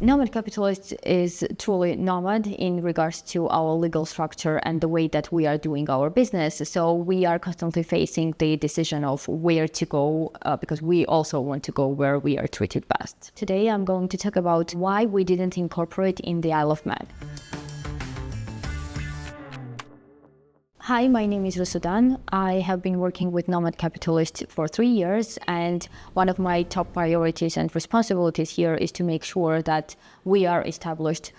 Nomad Capitalist is truly nomad in regards to our legal structure and the way that we are doing our business. So we are constantly facing the decision of where to go because we also want to go where we are treated best. Today I'm going to talk about why we didn't incorporate in the Isle of Man. Hi, my name is Rusudan. I have been working with Nomad Capitalist for 3 years, and one of my top priorities and responsibilities here is to make sure that we are established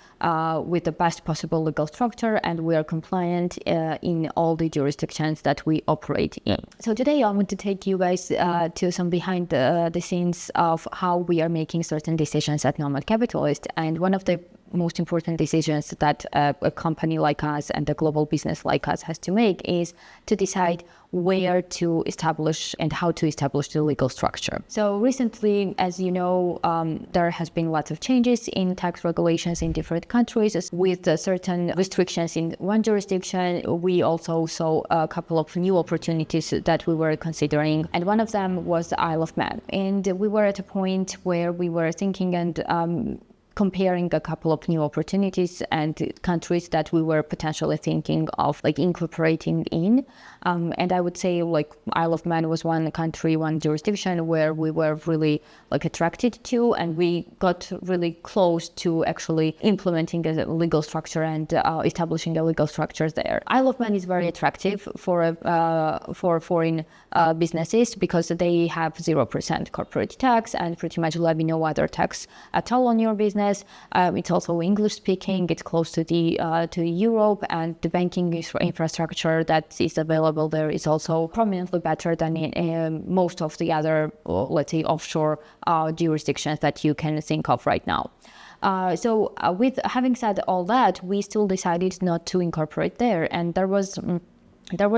with the best possible legal structure and we are compliant in all the jurisdictions that we operate in. So today I want to take you guys to some behind the scenes of how we are making certain decisions at Nomad Capitalist. And one of the most important decisions that a company like us and a global business like us has to make is to decide where to establish and how to establish the legal structure. So recently, as you know, there has been lots of changes in tax regulations in different countries with certain restrictions in one jurisdiction. We also saw a couple of new opportunities that we were considering, and one of them was the Isle of Man. And we were at a point where we were thinking and comparing a couple of new opportunities and countries that we were potentially thinking of incorporating in. And I would say Isle of Man was one country, one jurisdiction where we were really attracted to, and we got really close to actually implementing a legal structure and establishing a legal structure there. Isle of Man is very attractive for foreign businesses because they have 0% corporate tax and pretty much levy no other tax at all on your business. It's also English speaking. It's close to Europe, and the banking infrastructure that is available there is also prominently better than in most of the other, let's say, offshore jurisdictions that you can think of right now. So with having said all that, we still decided not to incorporate there, and there was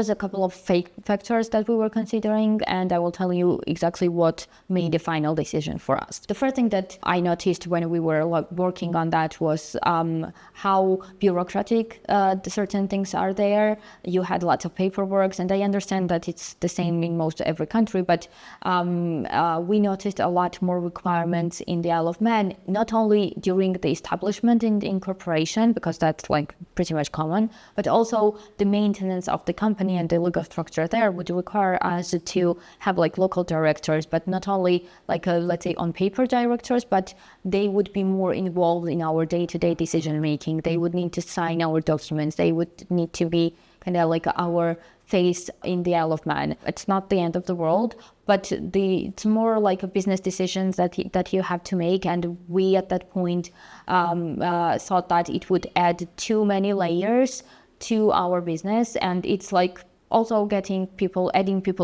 a couple of factors that we were considering, and I will tell you exactly what made the final decision for us. The first thing that I noticed when we were working on that was how bureaucratic certain things are there. You had lots of paperwork, and I understand that it's the same in most every country, but we noticed a lot more requirements in the Isle of Man, not only during the establishment and the incorporation, because that's pretty much common, but also the maintenance of the company and the legal structure there would require us to have local directors, but not only let's say on paper directors, but they would be more involved in our day-to-day decision making. They would need to sign our documents. They would need to be kind of our face in the Isle of Man. It's not the end of the world, but it's more like a business decisions that you have to make. And we at that point thought that it would add too many layers to our business, and it's also adding people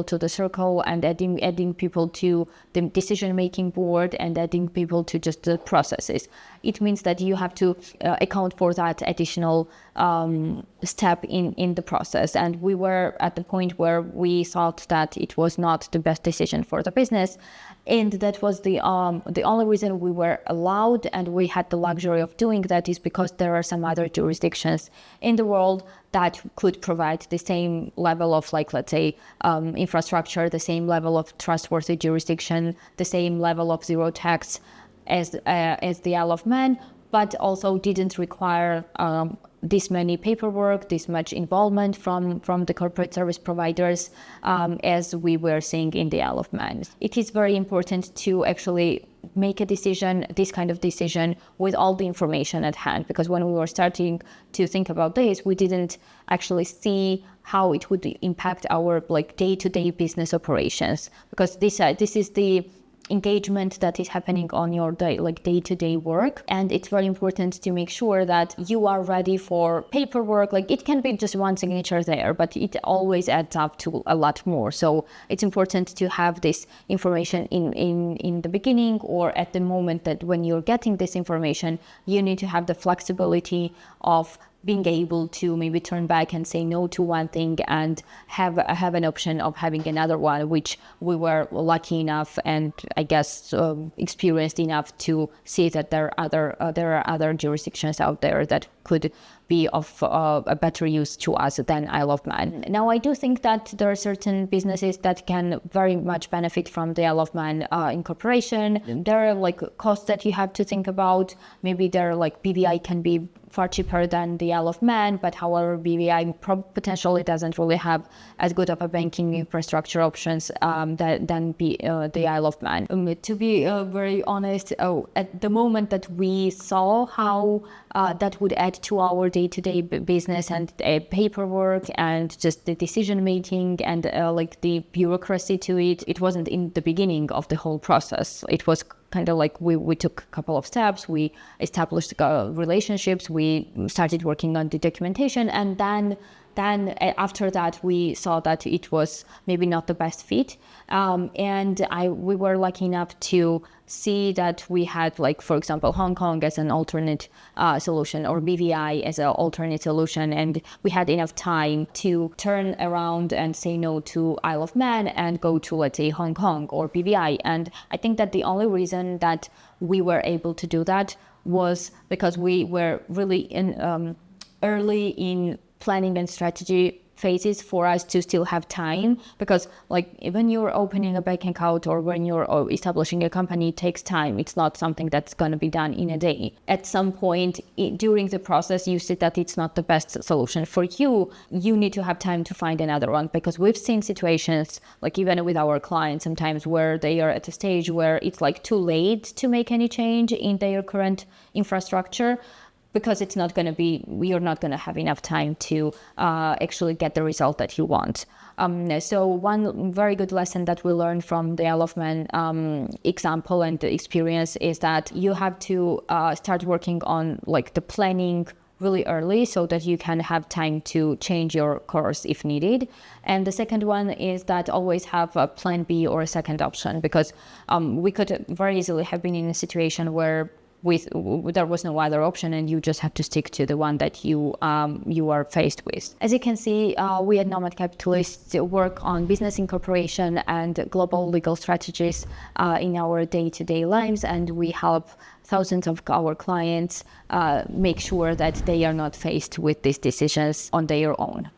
to the circle and adding people to the decision-making board and adding people to just the processes. It means that you have to account for that additional step in the process. And we were at the point where we thought that it was not the best decision for the business. And that was the only reason we were allowed and we had the luxury of doing that is because there are some other jurisdictions in the world that could provide the same level of let's say infrastructure, the same level of trustworthy jurisdiction, the same level of zero tax as the Isle of Man, but also didn't require this many paperwork, this much involvement from the corporate service providers as we were seeing in the Isle of Man. It is very important to actually make a decision, this kind of decision, with all the information at hand, because when we were starting to think about this, we didn't actually see how it would impact our day-to-day business operations, because this is the engagement that is happening on your day-to-day work, and it's very important to make sure that you are ready for paperwork. It can be just one signature there, but it always adds up to a lot more. So it's important to have this information in the beginning, or at the moment that when you're getting this information, you need to have the flexibility of being able to maybe turn back and say no to one thing and have an option of having another one, which we were lucky enough and I guess experienced enough to see that there are other jurisdictions out there that could be of a better use to us than Isle of Man. Now, I do think that there are certain businesses that can very much benefit from the Isle of Man incorporation. There are like costs that you have to think about. Maybe there are like BVI can be far cheaper than the Isle of Man, but however, BVI potentially doesn't really have as good of a banking infrastructure options than the Isle of Man. To be very honest, at the moment that we saw how that would add to our day-to-day business and paperwork and just the decision making and like the bureaucracy to it, it wasn't in the beginning of the whole process. It was kind of like we took a couple of steps, we established relationships, we started working on the documentation, and then after that we saw that it was maybe not the best fit, and we were lucky enough to see that we had, like, for example, Hong Kong as an alternate solution, or BVI as an alternate solution, and we had enough time to turn around and say no to Isle of Man and go to, let's say, Hong Kong or BVI. And I think that the only reason that we were able to do that was because we were really early in planning and strategy phases for us to still have time, because like when you're opening a bank account or when you're establishing a company, it takes time. It's not something that's going to be done in a day. At some point during the process, you see that it's not the best solution for you. You need to have time to find another one, because we've seen situations, like even with our clients sometimes, where they are at a stage where it's like too late to make any change in their current infrastructure, because it's not going to be, you're not going to have enough time to actually get the result that you want. So one very good lesson that we learned from the Isle of Man example and the experience is that you have to start working on like the planning really early, so that you can have time to change your course if needed. And the second one is that always have a plan B or a second option, because we could very easily have been in a situation where there was no other option, and you just have to stick to the one that you are faced with. As you can see, we at Nomad Capitalist work on business incorporation and global legal strategies in our day-to-day lives, and we help thousands of our clients make sure that they are not faced with these decisions on their own.